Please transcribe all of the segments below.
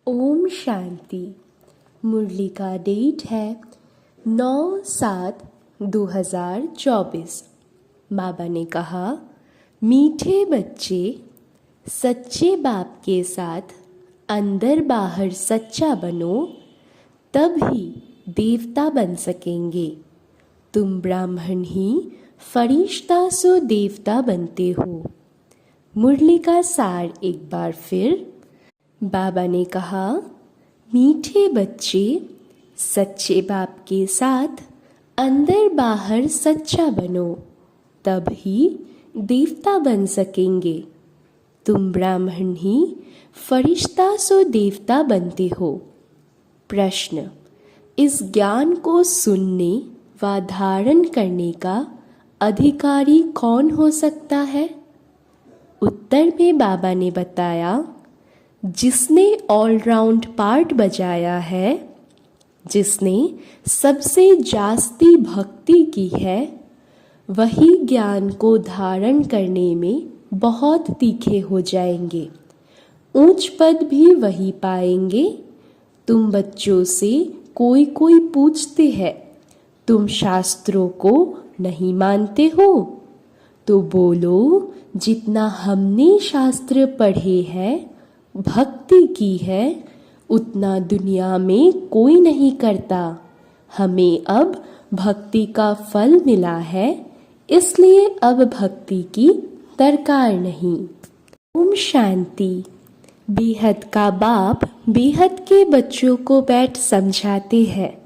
ओम शांति। मुरली का डेट है 9/7/2024। बाबा ने कहा, मीठे बच्चे सच्चे बाप के साथ अंदर बाहर सच्चा बनो, तब ही देवता बन सकेंगे। तुम ब्राह्मण ही फरिश्ता सो देवता बनते हो। मुरली का सार एक बार फिर। बाबा ने कहा, मीठे बच्चे सच्चे बाप के साथ अंदर बाहर सच्चा बनो, तब ही देवता बन सकेंगे। तुम ब्राह्मण ही फरिश्ता सो देवता बनते हो। प्रश्न, इस ज्ञान को सुनने व धारण करने का अधिकारी कौन हो सकता है? उत्तर में बाबा ने बताया, जिसने ऑलराउंड पार्ट बजाया है, जिसने सबसे जास्ती भक्ति की है, वही ज्ञान को धारण करने में बहुत तीखे हो जाएंगे। ऊंच पद भी वही पाएंगे। तुम बच्चों से कोई पूछते हैं, तुम शास्त्रों को नहीं मानते हो? तो बोलो, जितना हमने शास्त्र पढ़े हैं, भक्ति की है, उतना दुनिया में कोई नहीं करता। हमें अब भक्ति का फल मिला है, इसलिए अब भक्ति की दरकार नहीं। ओम शांति। बेहद का बाप बेहद के बच्चों को बैठ समझाते हैं।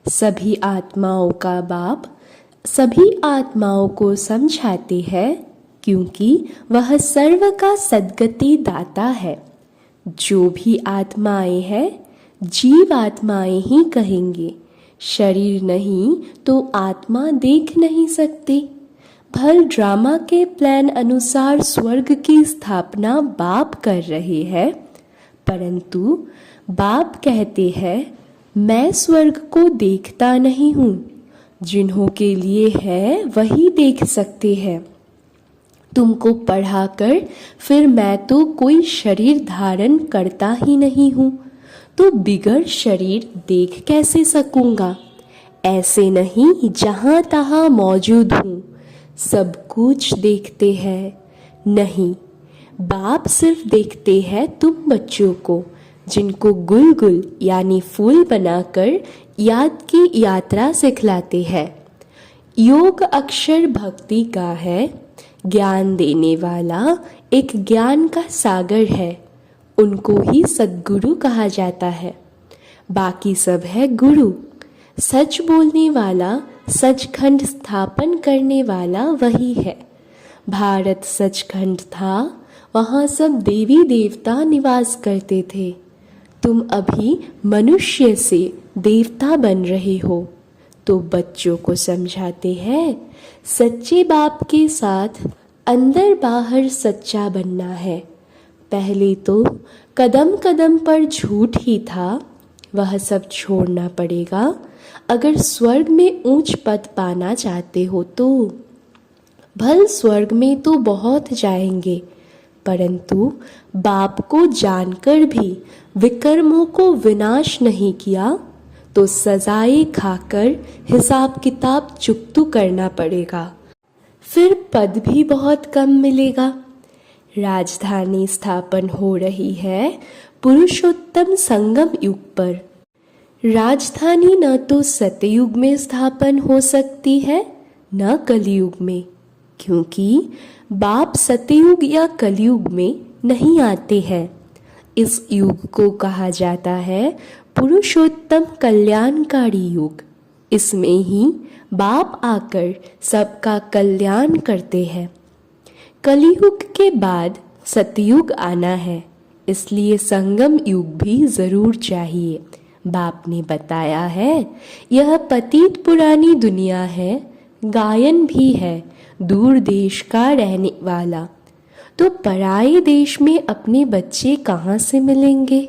सभी आत्माओं का बाप सभी आत्माओं को समझाते हैं, क्योंकि वह सर्व का सद्गति दाता है। जो भी आत्माएं हैं, जीव आत्माएं ही कहेंगे। शरीर नहीं तो आत्मा देख नहीं सकते। भल ड्रामा के प्लान अनुसार स्वर्ग की स्थापना बाप कर रहे हैं, परंतु बाप कहते हैं, मैं स्वर्ग को देखता नहीं हूँ। जिन्हों के लिए है वही देख सकते हैं। तुमको पढ़ाकर फिर मैं तो कोई शरीर धारण करता ही नहीं हूँ, तो बिगड़ शरीर देख कैसे सकूँगा? ऐसे नहीं जहाँ तहाँ मौजूद हूँ, सब कुछ देखते हैं। नहीं, बाप सिर्फ देखते हैं तुम बच्चों को, जिनको गुल गुल यानी फूल बनाकर याद की यात्रा सिखलाते हैं। योग अक्षर भक्ति का है। ज्ञान देने वाला एक ज्ञान का सागर है। उनको ही सद्गुरु कहा जाता है। बाकी सब है गुरु। सच बोलने वाला, सचखंड स्थापन करने वाला वही है। भारत सचखंड था, वहाँ सब देवी देवता निवास करते थे। तुम अभी मनुष्य से देवता बन रहे हो। तो बच्चों को समझाते हैं, सच्चे बाप के साथ अंदर बाहर सच्चा बनना है। पहले तो कदम कदम पर झूठ ही था, वह सब छोड़ना पड़ेगा अगर स्वर्ग में ऊंच पद पाना चाहते हो तो। भल स्वर्ग में तो बहुत जाएंगे, परंतु बाप को जानकर भी विकर्मों को विनाश नहीं किया तो सजाएं खाकर हिसाब किताब चुकतू करना पड़ेगा। फिर पद भी बहुत कम मिलेगा। राजधानी स्थापन हो रही है पुरुषोत्तम संगम युग पर। राजधानी न तो सतयुग में स्थापन हो सकती है, न कलयुग में, क्योंकि बाप सतयुग या कलयुग में नहीं आते हैं। इस युग को कहा जाता है पुरुषोत्तम कल्याणकारी युग। इसमें ही बाप आकर सबका कल्याण करते हैं। कलयुग के बाद सतयुग आना है, इसलिए संगम युग भी जरूर चाहिए। बाप ने बताया है, यह पतित पुरानी दुनिया है, गायन भी है, दूर देश का रहने वाला। तो पराये देश में अपने बच्चे कहाँ से मिलेंगे?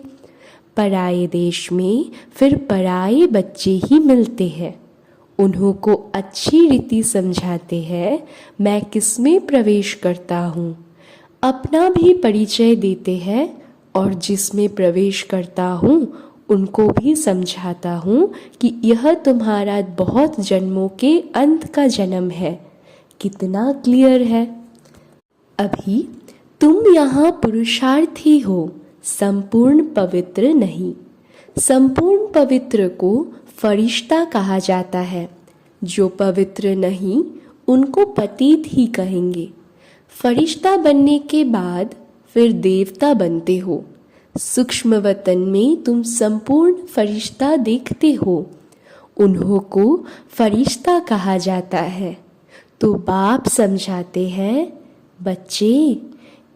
पराये देश में फिर पराये बच्चे ही मिलते हैं। उन्हों को अच्छी रीति समझाते हैं, मैं किसमें प्रवेश करता हूँ। अपना भी परिचय देते हैं, और जिसमें प्रवेश करता हूँ उनको भी समझाता हूँ कि यह तुम्हारा बहुत जन्मों के अंत का जन्म है। कितना क्लियर है। अभी तुम यहाँ पुरुषार्थी हो, संपूर्ण पवित्र नहीं। संपूर्ण पवित्र को फरिश्ता कहा जाता है। जो पवित्र नहीं उनको पतित ही कहेंगे। फरिश्ता बनने के बाद फिर देवता बनते हो। सूक्ष्म वतन में तुम संपूर्ण फरिश्ता देखते हो, उन्हों को फरिश्ता कहा जाता है। तो बाप समझाते हैं, बच्चे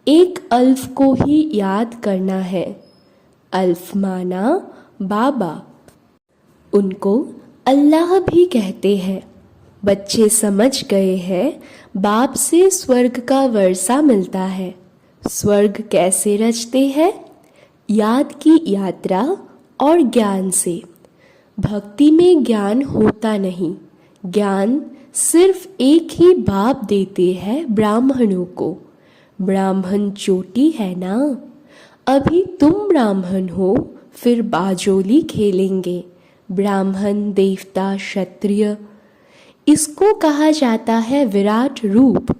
एक अल्फ को ही याद करना है। अल्फ माना बाबा, उनको अल्लाह भी कहते हैं। बच्चे समझ गए हैं बाप से स्वर्ग का वर्षा मिलता है। स्वर्ग कैसे रचते हैं? याद की यात्रा और ज्ञान से। भक्ति में ज्ञान होता नहीं। ज्ञान सिर्फ एक ही बाप देते हैं ब्राह्मणों को। ब्राह्मण चोटी है ना। अभी तुम ब्राह्मण हो, फिर बाजोली खेलेंगे। ब्राह्मण देवता क्षत्रिय, इसको कहा जाता है विराट रूप।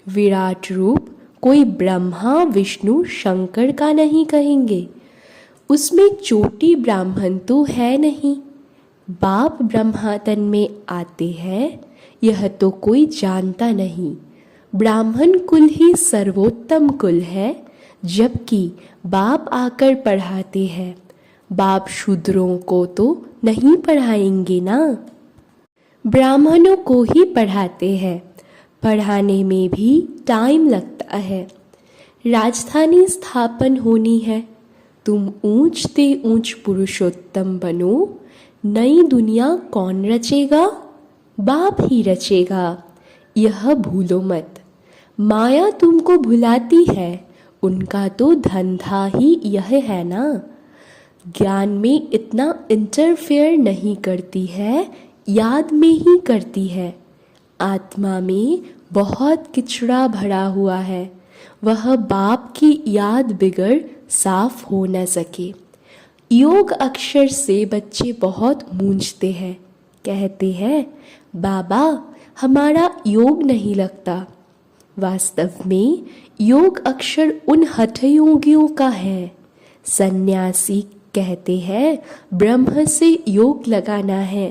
विराट रूप कोई ब्रह्मा विष्णु शंकर का नहीं कहेंगे। उसमें चोटी ब्राह्मण तो है नहीं। बाप ब्रह्मा तन में आते हैं, यह तो कोई जानता नहीं। ब्राह्मण कुल ही सर्वोत्तम कुल है, जबकि बाप आकर पढ़ाते हैं। बाप शूद्रों को तो नहीं पढ़ाएंगे ना। ब्राह्मणों को ही पढ़ाते हैं। पढ़ाने में भी टाइम लगता है। राजधानी स्थापन होनी है। तुम ऊंच ते ऊंच पुरुषोत्तम बनो। नई दुनिया कौन रचेगा? बाप ही रचेगा, यह भूलो मत। माया तुमको भुलाती है, उनका तो धंधा ही यह है ना। ज्ञान में इतना इंटरफेयर नहीं करती है, याद में ही करती है। आत्मा में बहुत किचड़ा भरा हुआ है, वह बाप की याद बिगड़ साफ हो न सके। योग अक्षर से बच्चे बहुत मूंझते हैं। कहते हैं, बाबा हमारा योग नहीं लगता। वास्तव में योग अक्षर उन हठयोगियों का है। सन्यासी कहते हैं ब्रह्म से योग लगाना है।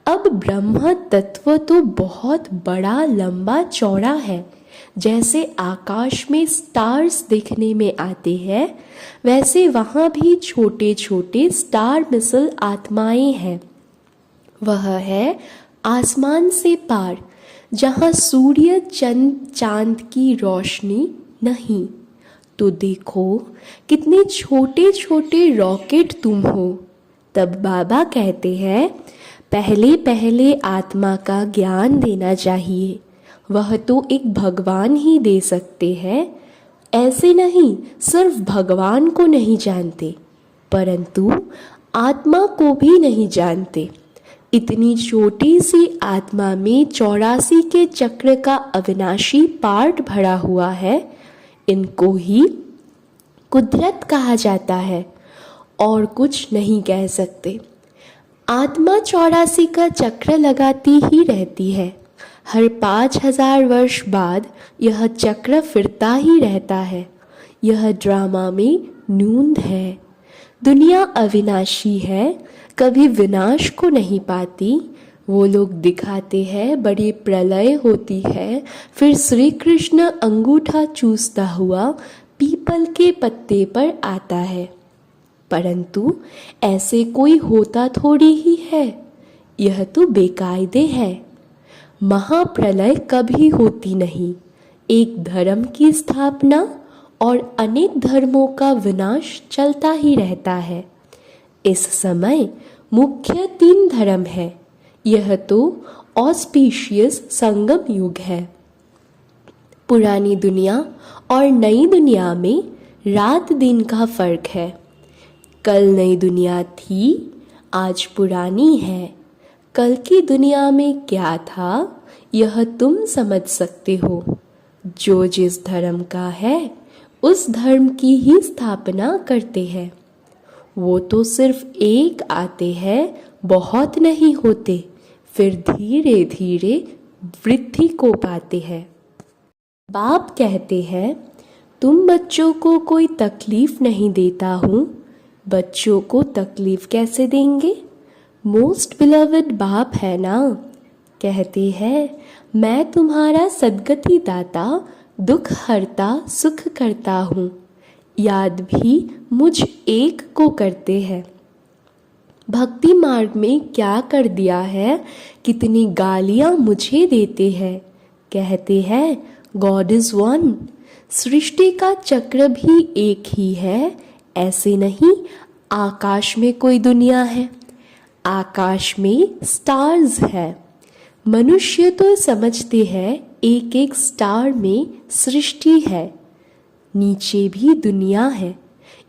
अब ब्रह्म तत्व तो बहुत बड़ा लंबा चौड़ा है। जैसे आकाश में स्टार्स देखने में आते हैं, वैसे वहाँ भी छोटे छोटे स्टार मिसल आत्माएं हैं। वह है आसमान से पार, जहाँ सूर्य चंद चांद की रोशनी नहीं। तो देखो कितने छोटे छोटे रॉकेट तुम हो। तब बाबा कहते हैं, पहले पहले आत्मा का ज्ञान देना चाहिए। वह तो एक भगवान ही दे सकते हैं। ऐसे नहीं सिर्फ भगवान को नहीं जानते, परंतु आत्मा को भी नहीं जानते। इतनी छोटी सी आत्मा में 84 के चक्र का अविनाशी पार्ट भरा हुआ है। इनको ही कुदरत कहा जाता है, और कुछ नहीं कह सकते। आत्मा 84 का चक्र लगाती ही रहती है। हर 5000 वर्ष बाद यह चक्र फिरता ही रहता है। यह ड्रामा में नूंद है। दुनिया अविनाशी है, कभी विनाश को नहीं पाती। वो लोग दिखाते हैं बड़ी प्रलय होती है, फिर श्री कृष्ण अंगूठा चूसता हुआ पीपल के पत्ते पर आता है। परंतु ऐसे कोई होता थोड़ी ही है, यह तो बेकायदे है। महाप्रलय कभी होती नहीं। एक धर्म की स्थापना और अनेक धर्मों का विनाश चलता ही रहता है। इस समय मुख्य 3 धर्म है। यह तो ऑस्पिशियस संगम युग है। पुरानी दुनिया और नई दुनिया में रात दिन का फर्क है। कल नई दुनिया थी, आज पुरानी है। कल की दुनिया में क्या था, यह तुम समझ सकते हो। जो जिस धर्म का है उस धर्म की ही स्थापना करते हैं। वो तो सिर्फ एक आते हैं, बहुत नहीं होते, फिर धीरे धीरे वृद्धि को पाते हैं। बाप कहते हैं, तुम बच्चों को कोई तकलीफ नहीं देता हूँ, बच्चों को तकलीफ कैसे देंगे? मोस्ट बिलवड बाप है ना। कहते हैं, मैं तुम्हारा सद्गति दाता, दुख हरता सुख करता हूँ। याद भी मुझ एक को करते हैं। भक्ति मार्ग में क्या कर दिया है, कितनी गालियाँ मुझे देते हैं। कहते हैं, गॉड इज़ वन। सृष्टि का चक्र भी एक ही है, ऐसे नहीं आकाश में कोई दुनिया है। आकाश में स्टार्स है। मनुष्य तो समझते हैं एक एक स्टार में सृष्टि है, नीचे भी दुनिया है।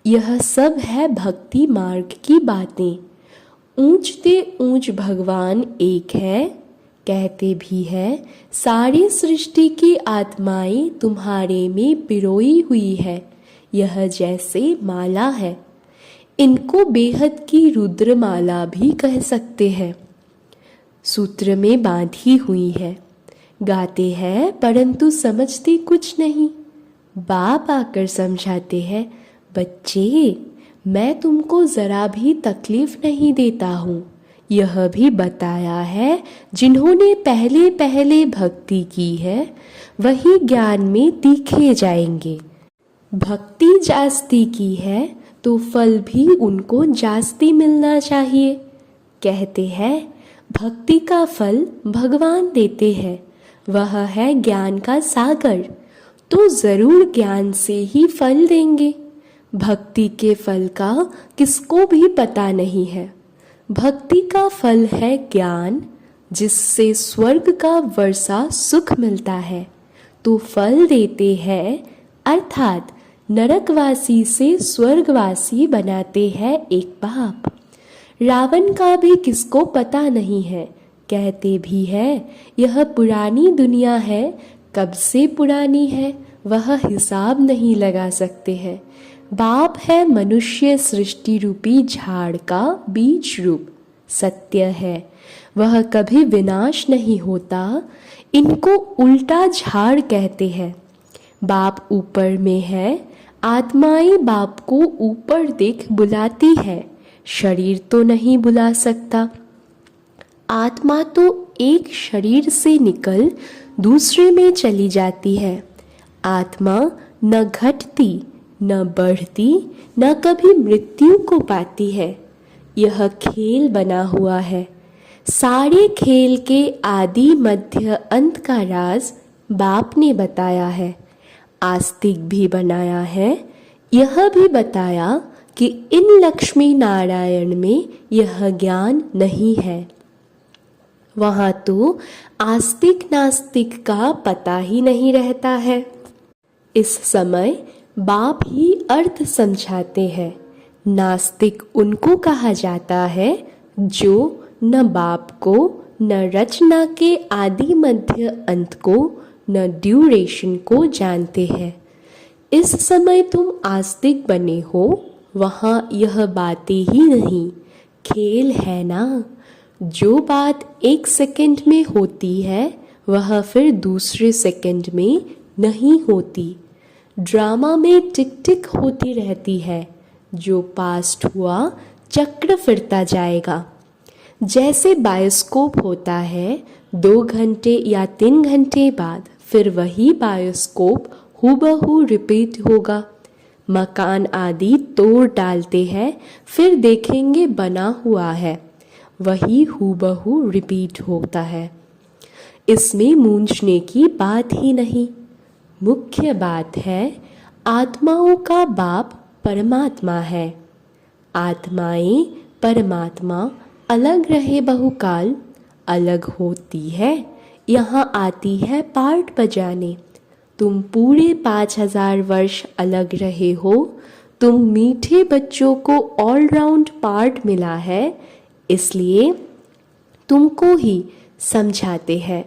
यह सब है भक्ति मार्ग की बातें। ऊंचते ऊंच भगवान एक है। कहते भी है, सारी सृष्टि की आत्माएं तुम्हारे में पिरोई हुई है। यह जैसे माला है। इनको बेहद की रुद्रमाला भी कह सकते हैं। सूत्र में बांधी हुई है। गाते हैं परंतु समझते कुछ नहीं। बाप आकर समझाते हैं, बच्चे मैं तुमको ज़रा भी तकलीफ नहीं देता हूँ। यह भी बताया है, जिन्होंने पहले पहले भक्ति की है वही ज्ञान में तीखे जाएंगे। भक्ति जास्ती की है तो फल भी उनको जास्ती मिलना चाहिए। कहते हैं, भक्ति का फल भगवान देते हैं, वह है ज्ञान का सागर, तो ज़रूर ज्ञान से ही फल देंगे। भक्ति के फल का किसको भी पता नहीं है। भक्ति का फल है ज्ञान, जिससे स्वर्ग का वर्षा सुख मिलता है, तो फल देते हैं, अर्थात नरकवासी से स्वर्गवासी बनाते हैं एक बाप। रावण का भी किसको पता नहीं है। कहते भी है, यह पुरानी दुनिया है, कब से पुरानी है वह हिसाब नहीं लगा सकते हैं। बाप है मनुष्य सृष्टि रूपी झाड़ का बीज रूप। सत्य है, वह कभी विनाश नहीं होता। इनको उल्टा झाड़ कहते हैं। बाप ऊपर में है, आत्माएं बाप को ऊपर देख बुलाती है, शरीर तो नहीं बुला सकता। आत्मा तो एक शरीर से निकल दूसरे में चली जाती है। आत्मा न घटती न बढ़ती न कभी मृत्यु को पाती है। यह खेल बना हुआ है। सारे खेल के आदि मध्य अंत का राज बाप ने बताया है। आस्तिक भी बनाया है। यह भी बताया कि इन लक्ष्मी नारायण में यह ज्ञान नहीं है। वहाँ तो आस्तिक नास्तिक का पता ही नहीं रहता है। इस समय बाप ही अर्थ समझाते हैं। नास्तिक उनको कहा जाता है जो न बाप को, न रचना के आदि मध्य अंत को, न ड्यूरेशन को जानते हैं। इस समय तुम आस्तिक बने हो, वहाँ यह बातें ही नहीं, खेल है ना। जो बात एक सेकंड में होती है वह फिर दूसरे सेकंड में नहीं होती। ड्रामा में टिक टिक होती रहती है। जो पास्ट हुआ चक्र फिरता जाएगा। जैसे बायोस्कोप होता है, 2 घंटे या 3 घंटे बाद फिर वही बायोस्कोप हूबहू रिपीट होगा। मकान आदि तोड़ डालते हैं, फिर देखेंगे बना हुआ है, वही हूबहू रिपीट होता है। इसमें मूंझने की बात ही नहीं। मुख्य बात है, आत्माओं का बाप परमात्मा है। आत्माएं परमात्मा अलग रहे बहुकाल, अलग होती है, यहाँ आती है पार्ट बजाने। तुम पूरे 5000 वर्ष अलग रहे हो। तुम मीठे बच्चों को ऑलराउंड पार्ट मिला है, इसलिए तुमको ही समझाते हैं।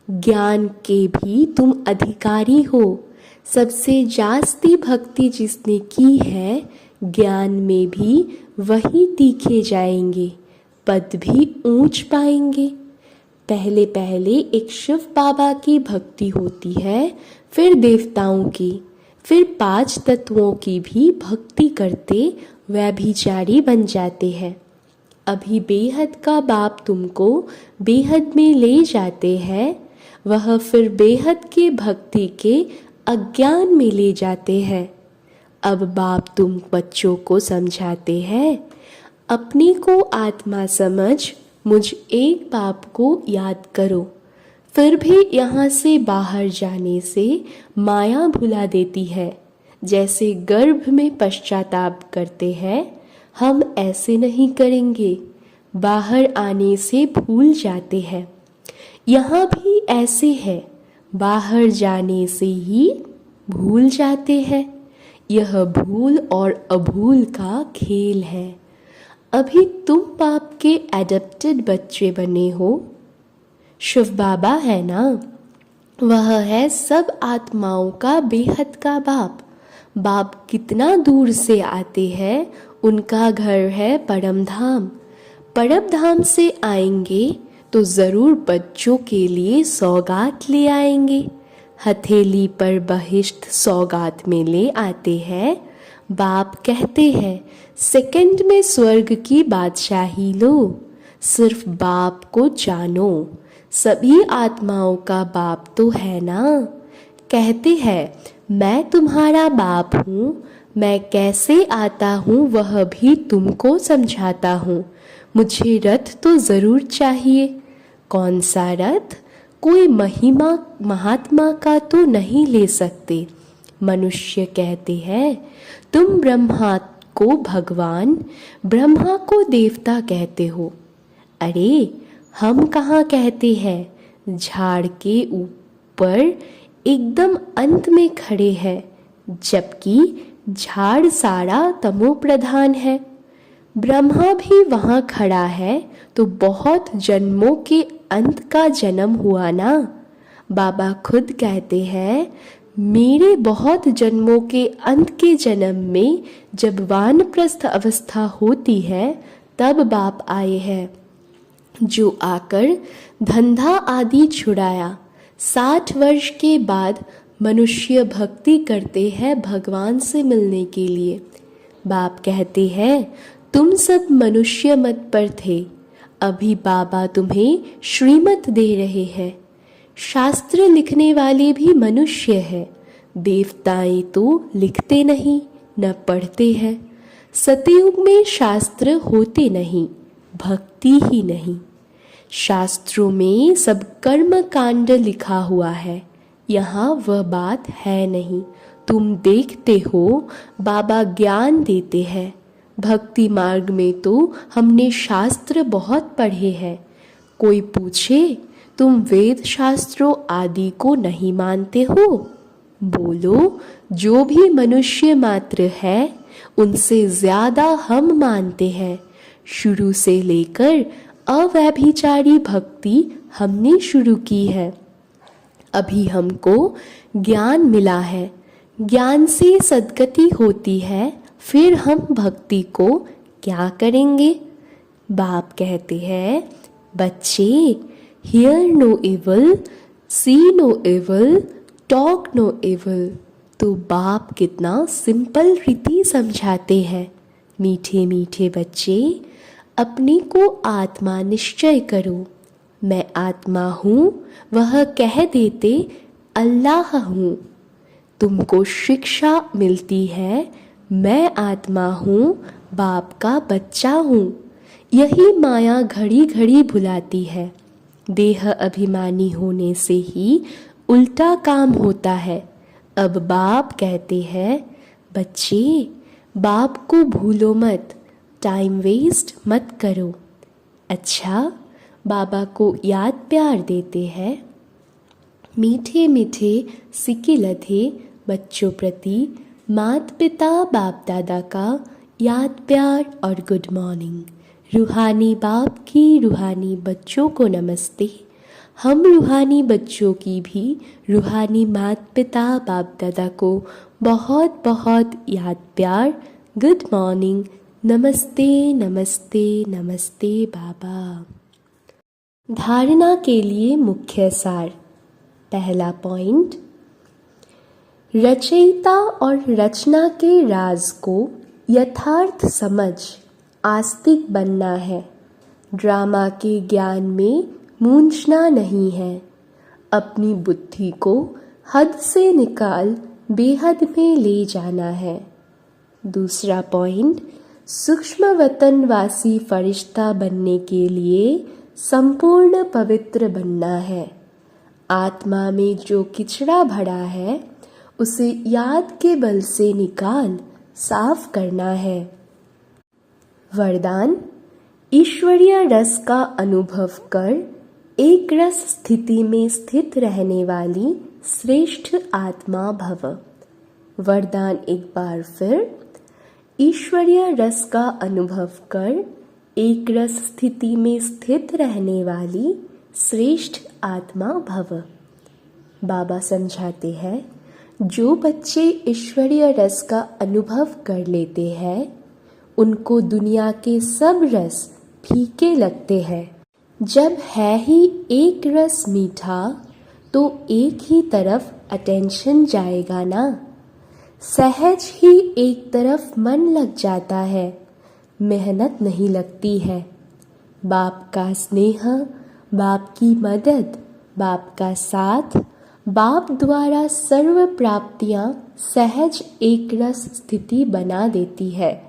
ज्ञान के भी तुम अधिकारी हो। सबसे जास्ती भक्ति जिसने की है, ज्ञान में भी वही तीखे जाएंगे, पद भी ऊंच पाएंगे। पहले पहले एक शिव बाबा की भक्ति होती है, फिर देवताओं की, फिर 5 तत्वों की भी भक्ति करते व्यभिचारी बन जाते हैं। अभी बेहद का बाप तुमको बेहद में ले जाते हैं, वह फिर बेहद के भक्ति के अज्ञान में ले जाते हैं। अब बाप तुम बच्चों को समझाते हैं, अपने को आत्मा समझ मुझ एक बाप को याद करो। फिर भी यहाँ से बाहर जाने से माया भुला देती है। जैसे गर्भ में पश्चाताप करते हैं, हम ऐसे नहीं करेंगे। बाहर आने से भूल जाते हैं। यहाँ भी ऐसे है, बाहर जाने से ही भूल जाते हैं। यह भूल और अभूल का खेल है। अभी तुम बाप के एडप्टेड बच्चे बने हो। शिव बाबा है ना, वह है सब आत्माओं का बेहद का बाप। बाप कितना दूर से आते हैं, उनका घर है परम धाम। परम धाम से आएंगे तो ज़रूर बच्चों के लिए सौगात ले आएंगे। हथेली पर बहिष्ट सौगात में ले आते हैं। बाप कहते हैं, सेकंड में स्वर्ग की बादशाही लो। सिर्फ बाप को जानो, सभी आत्माओं का बाप तो है ना। कहते हैं, मैं तुम्हारा बाप हूँ, मैं कैसे आता हूँ वह भी तुमको समझाता हूँ। मुझे रथ तो ज़रूर चाहिए। कौन सा रथ? कोई महिमा महात्मा का तो नहीं ले सकते। मनुष्य कहते हैं, तुम ब्रह्मा को भगवान, ब्रह्मा को देवता कहते हो। अरे हम कहाँ कहते हैं, झाड़ के ऊपर एकदम अंत में खड़े हैं, जबकि झाड़ सारा तमो प्रधान है। ब्रह्मा भी वहाँ खड़ा है तो बहुत जन्मों के अंत का जन्म हुआ ना। बाबा खुद कहते हैं, मेरे बहुत जन्मों के अंत के जन्म में जब वानप्रस्थ अवस्था होती है तब बाप आए हैं, जो आकर धंधा आदि छुड़ाया। 60 वर्ष के बाद मनुष्य भक्ति करते हैं भगवान से मिलने के लिए। बाप कहते हैं, तुम सब मनुष्य मत पर थे, अभी बाबा तुम्हें श्रीमत दे रहे हैं। शास्त्र लिखने वाले भी मनुष्य हैं। देवताएं तो लिखते नहीं न पढ़ते हैं। सतयुग में शास्त्र होते नहीं, भक्ति ही नहीं। शास्त्रों में सब कर्म कांड लिखा हुआ है, यहाँ वह बात है नहीं। तुम देखते हो बाबा ज्ञान देते हैं। भक्ति मार्ग में तो हमने शास्त्र बहुत पढ़े हैं। कोई पूछे, तुम वेद शास्त्रों आदि को नहीं मानते हो? बोलो, जो भी मनुष्य मात्र है उनसे ज्यादा हम मानते हैं। शुरू से लेकर अव्यभिचारी भक्ति हमने शुरू की है। अभी हमको ज्ञान मिला है, ज्ञान से सद्गति होती है। फिर हम भक्ति को क्या करेंगे? बाप कहते हैं, बच्चे, hear no evil, see no evil, talk no evil. तो बाप कितना सिंपल रीति समझाते हैं। मीठे मीठे बच्चे, अपने को आत्मा निश्चय करो। मैं आत्मा हूँ, वह कह देते अल्लाह हूँ। तुमको शिक्षा मिलती है, मैं आत्मा हूँ, बाप का बच्चा हूँ। यही माया घड़ी घड़ी भुलाती है। देह अभिमानी होने से ही उल्टा काम होता है। अब बाप कहते हैं, बच्चे, बाप को भूलो मत, टाइम वेस्ट मत करो। अच्छा, बाबा को याद प्यार देते हैं। मीठे मीठे सिक्के लधे बच्चों प्रति माता पिता बाप दादा का याद प्यार और गुड मॉर्निंग। रूहानी बाप की रूहानी बच्चों को नमस्ते। हम रूहानी बच्चों की भी रूहानी माता पिता बाप दादा को बहुत बहुत याद प्यार। गुड मॉर्निंग, नमस्ते नमस्ते नमस्ते बाबा। धारणा के लिए मुख्य सार। पहला पॉइंट, रचयिता और रचना के राज को यथार्थ समझ आस्तिक बनना है। ड्रामा के ज्ञान में मूंझना नहीं है। अपनी बुद्धि को हद से निकाल बेहद में ले जाना है। दूसरा पॉइंट, सूक्ष्म वतनवासी फरिश्ता बनने के लिए संपूर्ण पवित्र बनना है। आत्मा में जो किचड़ा भरा है उसे याद के बल से निकाल साफ करना है। वरदान, ईश्वरीय रस का अनुभव कर एक रस स्थिति में स्थित रहने वाली श्रेष्ठ आत्मा भव। वरदान एक बार फिर, ईश्वरीय रस का अनुभव कर एक रस स्थिति में स्थित रहने वाली श्रेष्ठ आत्मा भव। बाबा समझाते हैं, जो बच्चे ईश्वरीय रस का अनुभव कर लेते हैं उनको दुनिया के सब रस फीके लगते हैं। जब है ही एक रस मीठा तो एक ही तरफ अटेंशन जाएगा ना। सहज ही एक तरफ मन लग जाता है, मेहनत नहीं लगती है। बाप का स्नेह, बाप की मदद, बाप का साथ, बाप द्वारा सर्व प्राप्तियां सहज एक रस स्थिति बना देती है।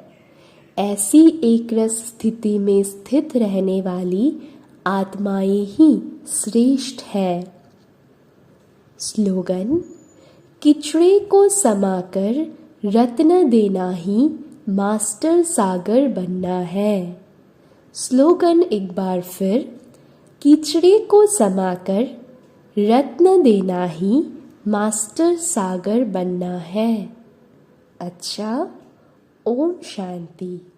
ऐसी एक रस स्थिति में स्थित रहने वाली आत्माएं ही श्रेष्ठ है। स्लोगन, किचड़े को समाकर रत्न देना ही मास्टर सागर बनना है। स्लोगन एक बार फिर, किचड़े को समाकर रत्न देना ही मास्टर सागर बनना है। अच्छा, ओम शांति।